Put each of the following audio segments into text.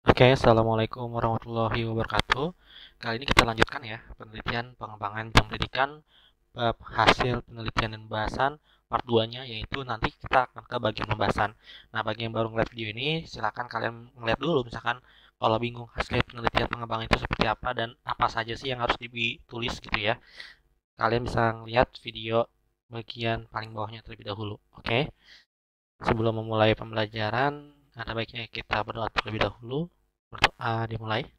Oke, Assalamualaikum warahmatullahi wabarakatuh. Kali ini kita lanjutkan ya, penelitian pengembangan pendidikan bab hasil penelitian dan pembahasan part 2-nya, yaitu nanti kita akan ke bagian pembahasan. Nah, bagi yang baru ngeliat video ini, silakan kalian ngeliat dulu, misalkan kalau bingung hasil penelitian pengembangan itu seperti apa dan apa saja sih yang harus ditulis gitu ya. Kalian bisa ngeliat video bagian paling bawahnya terlebih dahulu. Oke, sebelum memulai pembelajaran, ada baiknya kita berdoa terlebih dahulu. Berdoa dimulai.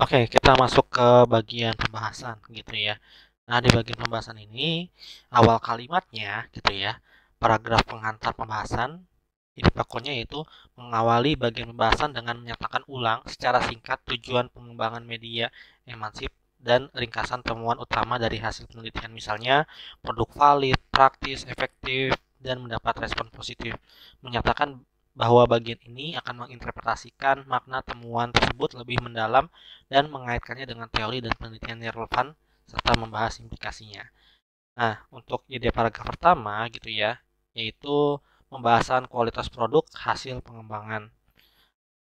Oke, kita masuk ke bagian pembahasan gitu ya. Nah, di bagian pembahasan ini, awal kalimatnya gitu ya, paragraf pengantar pembahasan, ide pokoknya yaitu mengawali bagian pembahasan dengan menyatakan ulang secara singkat tujuan pengembangan media emansip dan ringkasan temuan utama dari hasil penelitian, misalnya produk valid, praktis, efektif, dan mendapat respon positif. Menyatakan bahwa bagian ini akan menginterpretasikan makna temuan tersebut lebih mendalam dan mengaitkannya dengan teori dan penelitian yang relevan serta membahas implikasinya. Nah, untuk ide paragraf pertama gitu ya, yaitu pembahasan kualitas produk hasil pengembangan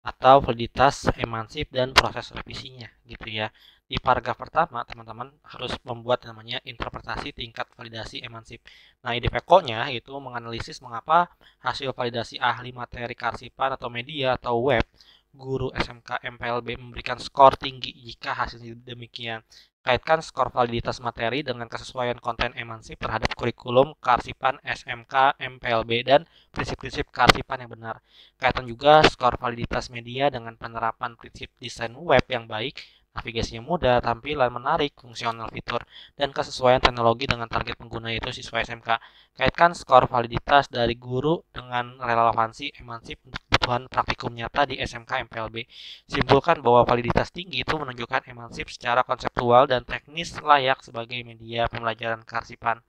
atau validitas emansip dan proses revisinya gitu ya. Di paragraf pertama, teman-teman harus membuat namanya interpretasi tingkat validasi emansip. Nah, ide pokoknya itu menganalisis mengapa hasil validasi ahli materi kearsipan atau media atau web guru SMK MPLB memberikan skor tinggi jika hasilnya demikian. Kaitkan skor validitas materi dengan kesesuaian konten emansip terhadap kurikulum kearsipan SMK MPLB dan prinsip-prinsip kearsipan yang benar. Kaitkan juga skor validitas media dengan penerapan prinsip desain web yang baik, navigasinya mudah, tampilan menarik, fungsional fitur, dan kesesuaian teknologi dengan target pengguna yaitu siswa SMK. Kaitkan skor validitas dari guru dengan relevansi emansip untuk kebutuhan praktikum nyata di SMK MPLB. Simpulkan bahwa validitas tinggi itu menunjukkan emansip secara konseptual dan teknis layak sebagai media pembelajaran kearsipan.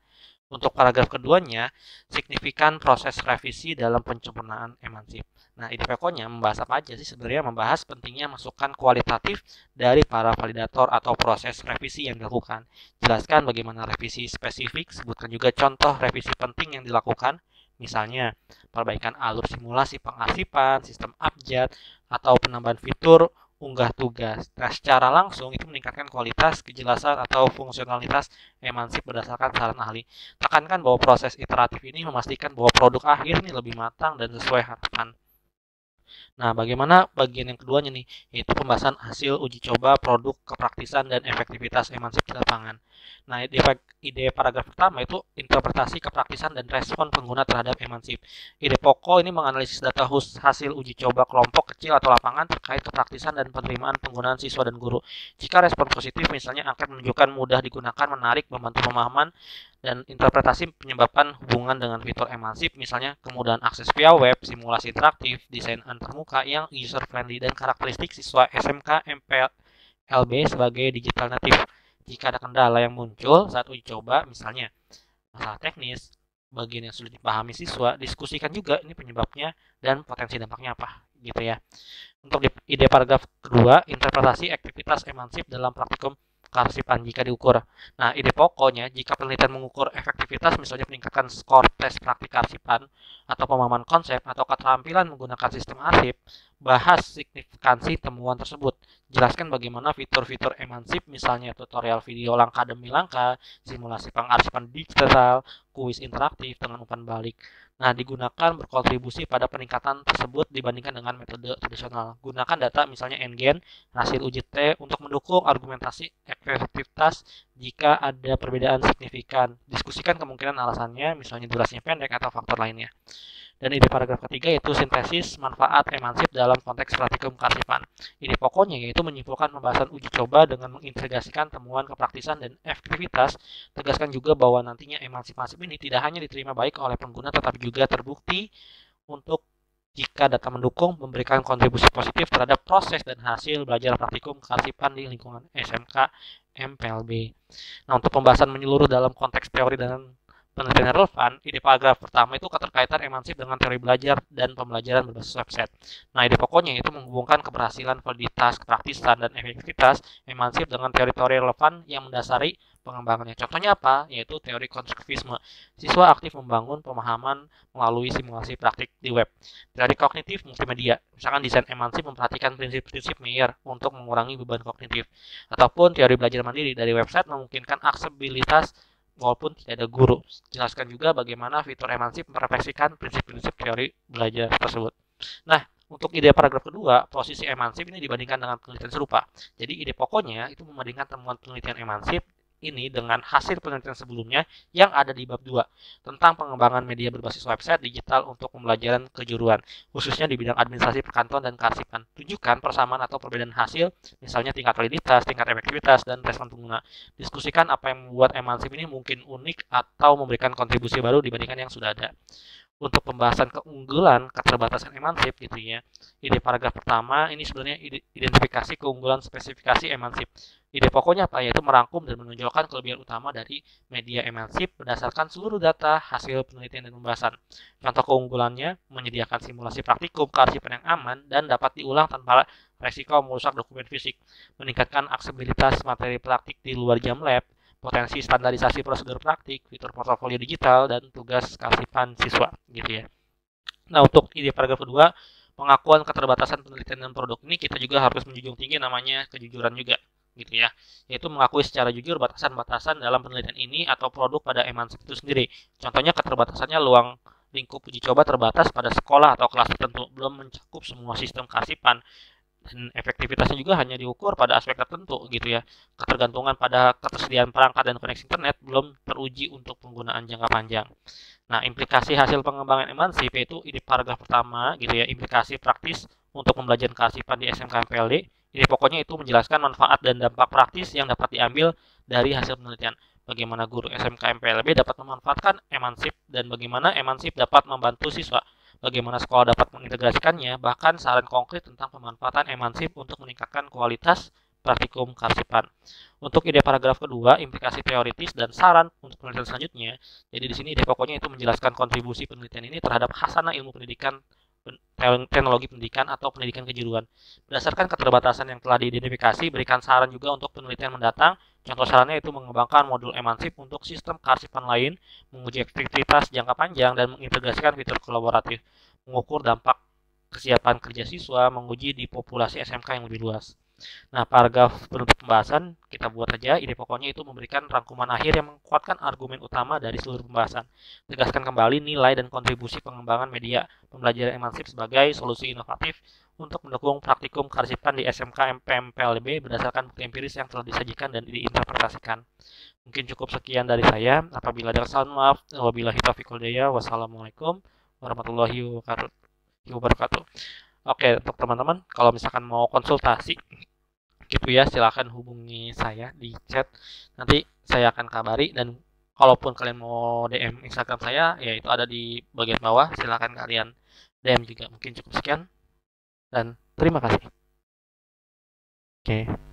Untuk paragraf keduanya, signifikan proses revisi dalam penyempurnaan emansip. Nah, ide pokoknya membahas apa aja sih? Sebenarnya membahas pentingnya masukan kualitatif dari para validator atau proses revisi yang dilakukan. Jelaskan bagaimana revisi spesifik, sebutkan juga contoh revisi penting yang dilakukan, misalnya perbaikan alur simulasi pengarsipan, sistem abjad, atau penambahan fitur unggah tugas. Nah, secara langsung itu meningkatkan kualitas, kejelasan, atau fungsionalitas emansip berdasarkan saran ahli. Tekankan bahwa proses iteratif ini memastikan bahwa produk akhir ini lebih matang dan sesuai harapan. Nah, bagaimana bagian yang keduanya nih, yaitu pembahasan hasil uji coba produk kepraktisan dan efektivitas emansip di lapangan. Nah, ide paragraf pertama itu interpretasi kepraktisan dan respon pengguna terhadap emansip. Ide pokok ini menganalisis data hasil uji coba kelompok kecil atau lapangan terkait kepraktisan dan penerimaan penggunaan siswa dan guru. Jika respon positif misalnya akan menunjukkan mudah digunakan, menarik, membantu pemahaman, dan interpretasi penyebabkan hubungan dengan fitur emansip, misalnya kemudahan akses via web, simulasi interaktif, desain antarmuka yang user friendly, dan karakteristik siswa SMK MPLB sebagai digital native. Jika ada kendala yang muncul saat uji coba, misalnya masalah teknis, bagian yang sulit dipahami siswa, diskusikan juga ini penyebabnya dan potensi dampaknya apa gitu ya. Untuk ide paragraf kedua, interpretasi aktivitas emansip dalam praktikum kearsipan jika diukur. Nah, ide pokoknya jika penelitian mengukur efektivitas misalnya peningkatan skor tes praktik kearsipan atau pemahaman konsep atau keterampilan menggunakan sistem arsip, bahas signifikansi temuan tersebut. Jelaskan bagaimana fitur-fitur emansip misalnya tutorial video langkah demi langkah, simulasi pengarsipan digital, kuis interaktif dengan umpan balik. Nah, digunakan berkontribusi pada peningkatan tersebut dibandingkan dengan metode tradisional. Gunakan data misalnya NGen, hasil uji T untuk mendukung argumentasi efektivitas jika ada perbedaan signifikan. Diskusikan kemungkinan alasannya, misalnya durasinya pendek atau faktor lainnya. Dan ide paragraf ketiga yaitu sintesis manfaat emansip dalam konteks praktikum kearsipan. Ide pokoknya yaitu menyimpulkan pembahasan uji coba dengan mengintegrasikan temuan kepraktisan dan efektivitas. Tegaskan juga bahwa nantinya emansip ini tidak hanya diterima baik oleh pengguna tetapi juga terbukti untuk jika data mendukung memberikan kontribusi positif terhadap proses dan hasil belajar praktikum kearsipan di lingkungan SMK MPLB. Nah, untuk pembahasan menyeluruh dalam konteks teori dan penelitian relevan, ide paragraf pertama itu keterkaitan emansip dengan teori belajar dan pembelajaran berbasis website. Nah, ide pokoknya itu menghubungkan keberhasilan, validitas, kepraktisan, dan efektivitas emansip dengan teori-teori relevan yang mendasari pengembangannya. Contohnya apa? Yaitu teori konstruktivisme. Siswa aktif membangun pemahaman melalui simulasi praktik di web. Teori kognitif multimedia, misalkan desain emansip memperhatikan prinsip-prinsip Meyer untuk mengurangi beban kognitif. Ataupun teori belajar mandiri dari website memungkinkan aksesibilitas walaupun tidak ada guru. Jelaskan juga bagaimana fitur emansip merefleksikan prinsip-prinsip teori belajar tersebut. Nah, untuk ide paragraf kedua, posisi emansip ini dibandingkan dengan penelitian serupa. Jadi ide pokoknya itu membandingkan temuan penelitian emansip ini dengan hasil penelitian sebelumnya yang ada di bab 2 tentang pengembangan media berbasis website digital untuk pembelajaran kejuruan, khususnya di bidang administrasi perkantoran dan kearsipan. Tunjukkan persamaan atau perbedaan hasil, misalnya tingkat validitas, tingkat efektivitas, dan respon pengguna. Diskusikan apa yang membuat emansip ini mungkin unik atau memberikan kontribusi baru dibandingkan yang sudah ada. Untuk pembahasan keunggulan keterbatasan emansip gitu ya. Ide paragraf pertama ini sebenarnya identifikasi keunggulan spesifikasi emansip. Ide pokoknya apa? Yaitu merangkum dan menonjolkan kelebihan utama dari media emansip berdasarkan seluruh data hasil penelitian dan pembahasan. Contoh keunggulannya menyediakan simulasi praktikum kearsipan yang aman dan dapat diulang tanpa resiko merusak dokumen fisik, meningkatkan aksesibilitas materi praktik di luar jam lab, potensi standarisasi prosedur praktik, fitur portofolio digital, dan tugas kearsipan siswa gitu ya. Nah, untuk ide paragraf kedua, pengakuan keterbatasan penelitian dan produk ini kita juga harus menjunjung tinggi namanya kejujuran juga gitu ya, yaitu mengakui secara jujur batasan-batasan dalam penelitian ini atau produk pada emansip itu sendiri. Contohnya keterbatasannya luang lingkup uji coba terbatas pada sekolah atau kelas tertentu, belum mencakup semua sistem kearsipan, dan efektivitasnya juga hanya diukur pada aspek tertentu gitu ya. Ketergantungan pada ketersediaan perangkat dan koneksi internet belum teruji untuk penggunaan jangka panjang. Nah, implikasi hasil pengembangan emansip yaitu ide paragraf pertama gitu ya, implikasi praktis untuk pembelajaran kearsipan di SMK MPLD. Ide pokoknya itu menjelaskan manfaat dan dampak praktis yang dapat diambil dari hasil penelitian. Bagaimana guru SMK MPLB dapat memanfaatkan emansip dan bagaimana emansip dapat membantu siswa, bagaimana sekolah dapat mengintegrasikannya, bahkan saran konkret tentang pemanfaatan emansip untuk meningkatkan kualitas praktikum kearsipan. Untuk ide paragraf kedua, implikasi teoritis dan saran untuk penelitian selanjutnya. Jadi di sini ide pokoknya itu menjelaskan kontribusi penelitian ini terhadap khasanah ilmu pendidikan, teknologi pendidikan atau pendidikan kejuruan. Berdasarkan keterbatasan yang telah diidentifikasi, berikan saran juga untuk penelitian mendatang. Contoh sarannya itu mengembangkan modul emansip untuk sistem kearsipan lain, menguji efektivitas jangka panjang, dan mengintegrasikan fitur kolaboratif, mengukur dampak kesiapan kerja siswa, menguji di populasi SMK yang lebih luas. Nah, paragraf penutup pembahasan kita buat aja. Ide pokoknya itu memberikan rangkuman akhir yang menguatkan argumen utama dari seluruh pembahasan. Tegaskan kembali nilai dan kontribusi pengembangan media pembelajaran emansip sebagai solusi inovatif untuk mendukung praktikum kearsipan di SMK MPLB berdasarkan bukti empiris yang telah disajikan dan diinterpretasikan. Mungkin cukup sekian dari saya. Apabila ada kesalahan, maaf. Wabillahi taufiq wal hidayah. Wassalamualaikum warahmatullahi wabarakatuh. Oke, untuk teman-teman, kalau misalkan mau konsultasi gitu ya, silahkan hubungi saya di chat. Nanti saya akan kabari, dan kalaupun kalian mau DM Instagram saya, yaitu ada di bagian bawah, silahkan kalian DM juga. Mungkin cukup sekian, dan terima kasih. Oke.